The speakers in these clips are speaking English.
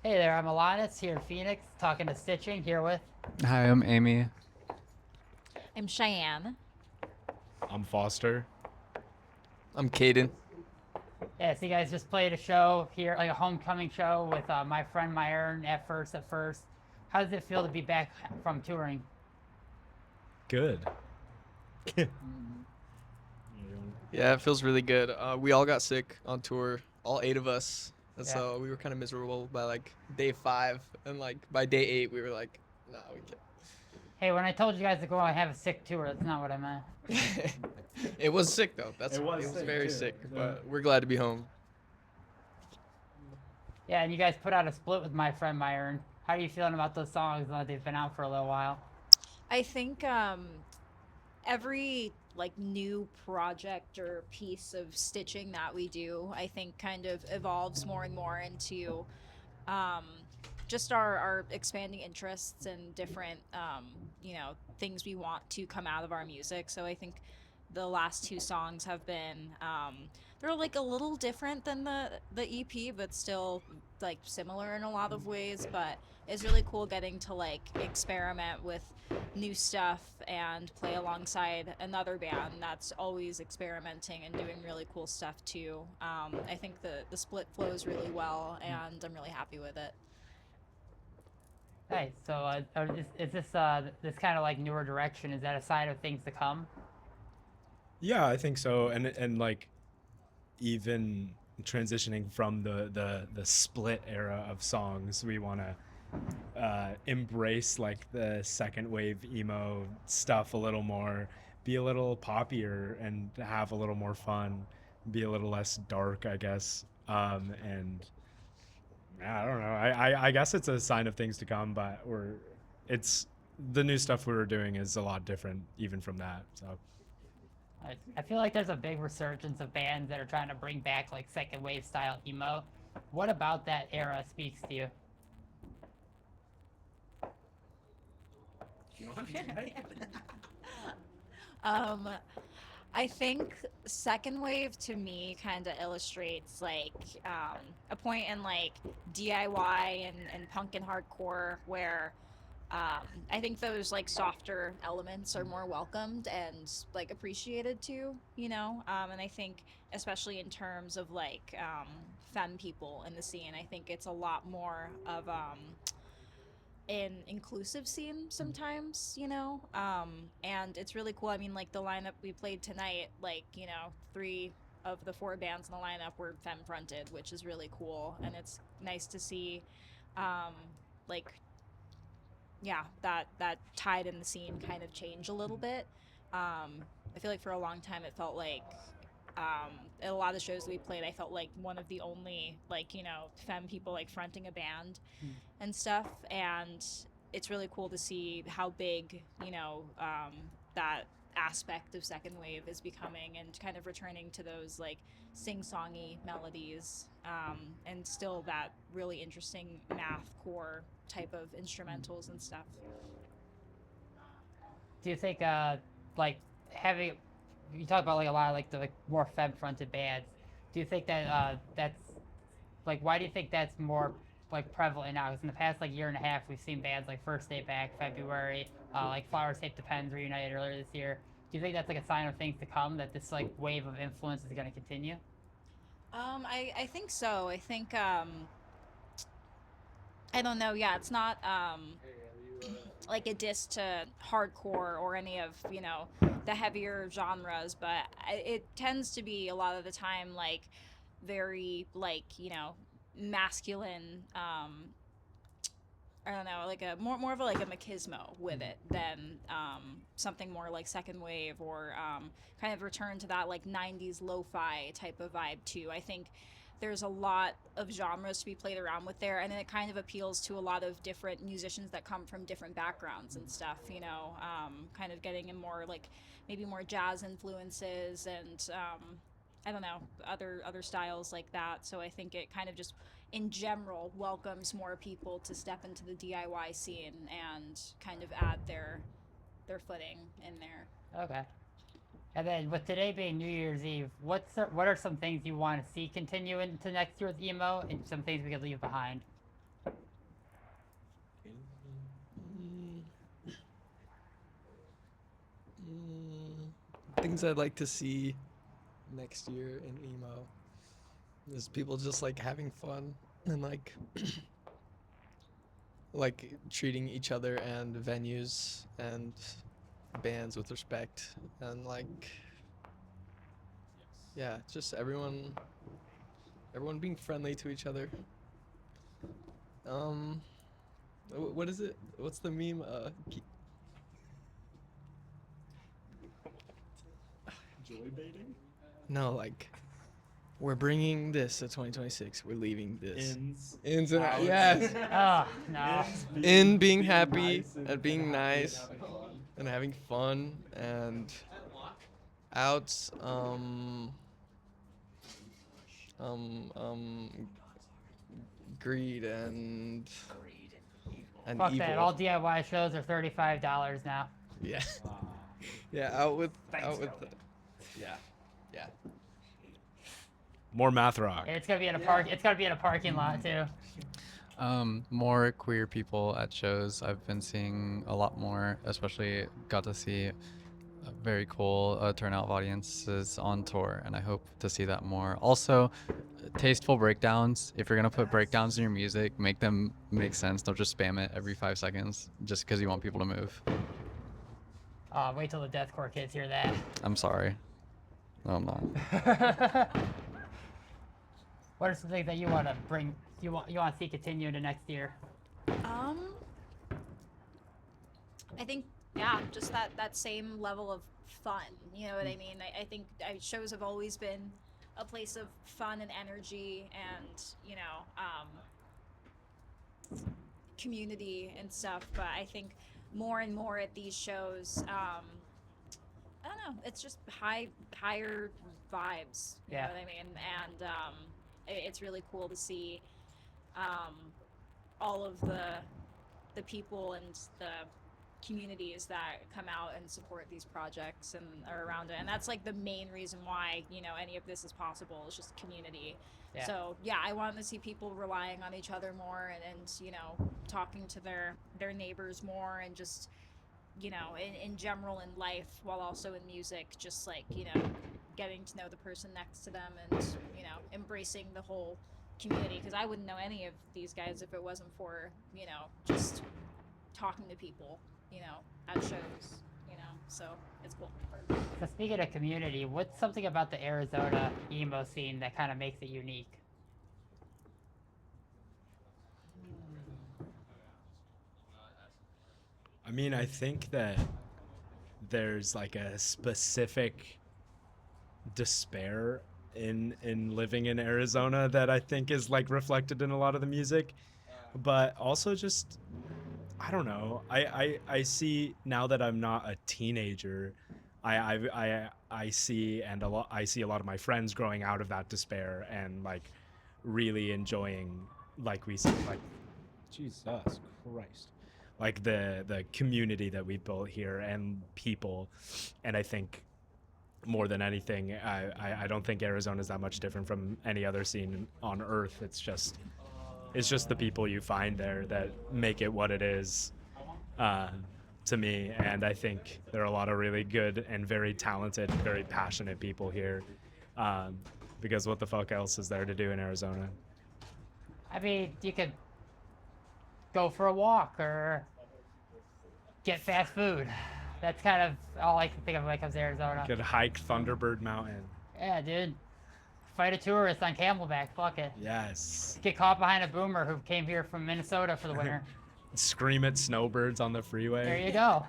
Hey there, I'm Alanis here in Phoenix, talking to Stitching here with. Hi, I'm Amy. I'm Cheyenne. I'm Foster. I'm Caden. Yeah, so you guys just played a show here, like a homecoming show with my friend Myron at first. How does it feel to be back from touring? Good. Yeah, it feels really good. We all got sick on tour, all 8 of us, and Yeah. so we were kind of miserable by like day 5, and like by day 8 we were like, nah, we Hey, when I told you guys to go out and have a sick tour, that's not what I meant. can't. It was sick though. It was it was sick, very too. sick, Yeah. but we're glad to be home. Yeah, and you guys put out a split with my friend Myron. How are you feeling about those songs now that they've been out for a little while? I think every like new project or piece of stitching that we do, I think kind of evolves more and more into um, just our expanding interests and different things we want to come out of our music. So I think the last two songs have been they're like a little different than the EP, but still like similar in a lot of ways. But it's really cool getting to like experiment with new stuff and play alongside another band that's always experimenting and doing really cool stuff too. I think the split flows really well, and I'm really happy with it. Nice. So, is this this kind of like newer direction? Is that a sign of things to come? Yeah, I think so. And like even transitioning from the split era of songs, we want to embrace like the second wave emo stuff a little more, be a little poppier and have a little more fun, be a little less dark, I guess. And I don't know. I guess it's a sign of things to come, but it's the new stuff we were doing is a lot different even from that. So I feel like there's a big resurgence of bands that are trying to bring back like second wave style emo. What about that era speaks to you? Um, I think second wave to me kind of illustrates like a point in like DIY and punk and hardcore where I think those like softer elements are more welcomed and like appreciated too, you know. And I think especially in terms of like femme people in the scene, I think it's a lot more of an inclusive scene sometimes, you know. And it's really cool. I mean, like the lineup we played tonight, like you know, 3 of the 4 bands in the lineup were femme fronted, which is really cool, and it's nice to see um, like yeah, that tide in the scene kind of change a little bit. I feel like for a long time it felt like at a lot of the shows that we played, I felt like one of the only like you know femme people like fronting a band and stuff. And it's really cool to see how big you know that aspect of second wave is becoming and kind of returning to those like sing-songy melodies and still that really interesting math core type of instrumentals and stuff. Do you think like having you talk about like a lot of like the like, more femme fronted bands? Do you think that that's like why do you think that's more like prevalent now? Because in the past like year and a half, we've seen bands like First Day Back, February, like Flowers Tape Depends reunited earlier this year. Do you think that's like a sign of things to come that this like wave of influence is going to continue? I think so. I think I don't know. Yeah, it's not like a diss to hardcore or any of you know the heavier genres, but it tends to be a lot of the time like very like you know masculine. I don't know, like a more of a like a machismo with it than something more like second wave or kind of return to that like '90s lo-fi type of vibe too. I think there's a lot of genres to be played around with there, and then it kind of appeals to a lot of different musicians that come from different backgrounds and stuff. You know, kind of getting in more like maybe more jazz influences and I don't know other styles like that. So I think it kind of just in general welcomes more people to step into the DIY scene and kind of add their footing in there. Okay. And then with today being New Year's Eve, what are some things you want to see continue into next year with emo, and some things we could leave behind? things I'd like to see next year in emo is people just like having fun and like treating each other and venues and bands with respect and like yeah, just everyone being friendly to each other. What is it? What's the meme? Joy baiting? No, like we're bringing this to 2026. We're leaving this. Ins. Ins and outs. yes. Oh no. In being happy nice and being happy nice having fun. and having fun and outs greed and Fuck evil. that. All DIY shows are $35 now. Yeah. Wow. Yeah, out with Thanks, the, Kelly. yeah. Yeah. More math rock. And it's gonna be in a park. It's gonna be in a parking lot too. More queer people at shows. I've been seeing a lot more, especially got to see very cool turnout of audiences on tour, and I hope to see that more. Also, tasteful breakdowns. If you're gonna put breakdowns in your music, make them make sense. Don't just spam it every 5 seconds just because you want people to move. Wait till the deathcore kids hear that. I'm sorry. No, I'm not. What are some things that you want to bring? You want to see continue into next year? I think, yeah, just that same level of fun. You know what I mean? I think shows have always been a place of fun and energy and, you know, community and stuff. But I think more and more at these shows, I don't know, it's just higher vibes. You Yeah. know what I mean? And it's really cool to see all of the people and the communities that come out and support these projects and are around it. And that's like the main reason why, you know, any of this is possible. It's just community. Yeah. So yeah, I want to see people relying on each other more and you know, talking to their neighbors more and just, you know, in general in life while also in music, just like, you know, getting to know the person next to them and, you know, embracing the whole community, because I wouldn't know any of these guys if it wasn't for, you know, just talking to people, you know, at shows, you know, so it's cool. So speaking of community, what's something about the Arizona emo scene that kind of makes it unique? I mean, I think that there's like a specific despair in living in Arizona that I think is like reflected in a lot of the music, but also just I don't know. I see now that I'm not a teenager, I see a lot of my friends growing out of that despair and like really enjoying like we said like Jesus Christ. Like the community that we built here and people, and I think more than anything, I don't think Arizona is that much different from any other scene on Earth. It's just the people you find there that make it what it is, to me. And I think there are a lot of really good and very talented, very passionate people here, because what the fuck else is there to do in Arizona? I mean, you could go for a walk or get fast food. That's kind of all I can think of when it comes to Arizona. Could hike Thunderbird Mountain. Yeah, dude. Fight a tourist on Camelback. Fuck it. Yes. Get caught behind a boomer who came here from Minnesota for the winter. Scream at snowbirds on the freeway. There you go.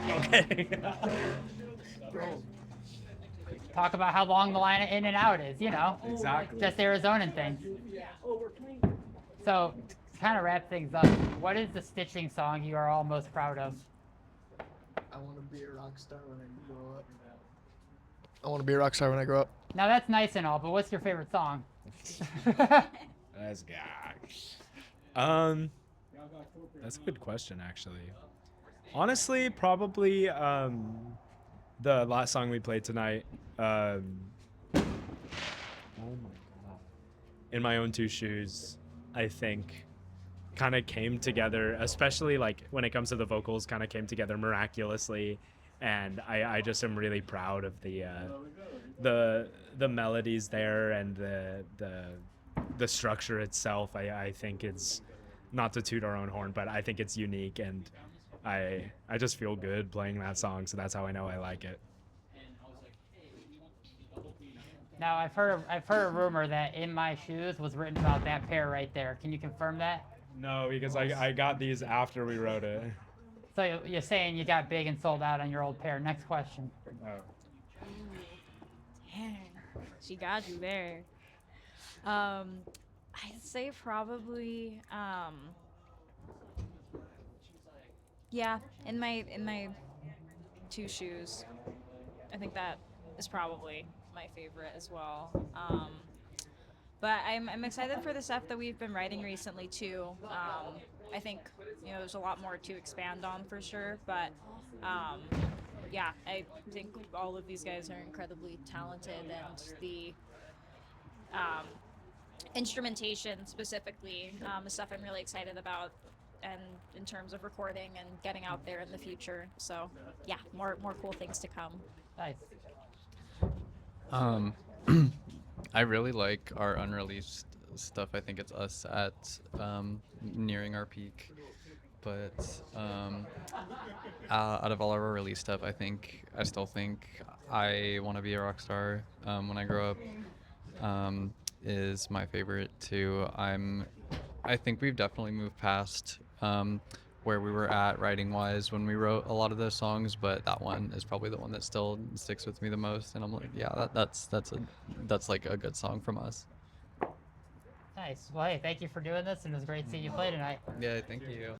Okay. Talk about how long the line of in and out is, you know. Exactly. Just Arizonan things. So, to kind of wrap things up, what is the stitching song you are all most proud of? I want to be a rock star when I grow up. I want to be a rock star when I grow up. Now that's nice and all, but what's your favorite song? That's that's a good question, actually. Honestly, probably the last song we played tonight. Oh my god. In My Own Two Shoes, I think, kind of came together, especially like when it comes to the vocals, kind of came together miraculously and I just am really proud of the melodies there and the structure itself. I think it's, not to toot our own horn, but I think it's unique, and I just feel good playing that song, so that's how I know I like it. Now I've heard a rumor that "In My Shoes" was written about that pair right there. Can you confirm that? No, because I got these after we wrote it. So you're saying you got big and sold out on your old pair. Next question. Oh. Dang, she got you there. I'd say probably yeah, in my two shoes. I think that is probably my favorite as well. But I'm excited for the stuff that we've been writing recently too. I think there's a lot more to expand on for sure. But yeah, I think all of these guys are incredibly talented, and the instrumentation specifically is stuff I'm really excited about, and in terms of recording and getting out there in the future. So yeah, more cool things to come. Nice. I really like our unreleased stuff. I think it's us at nearing our peak. But out of all of our release stuff, I still think I Want to Be a Rock Star when I grow up is my favorite too. I think we've definitely moved past where we were at writing wise when we wrote a lot of those songs, but that one is probably the one that still sticks with me the most. And I'm like, yeah, that's like a good song from us. Nice. Well, hey, thank you for doing this, and it was great seeing you play tonight. Yeah, thank you.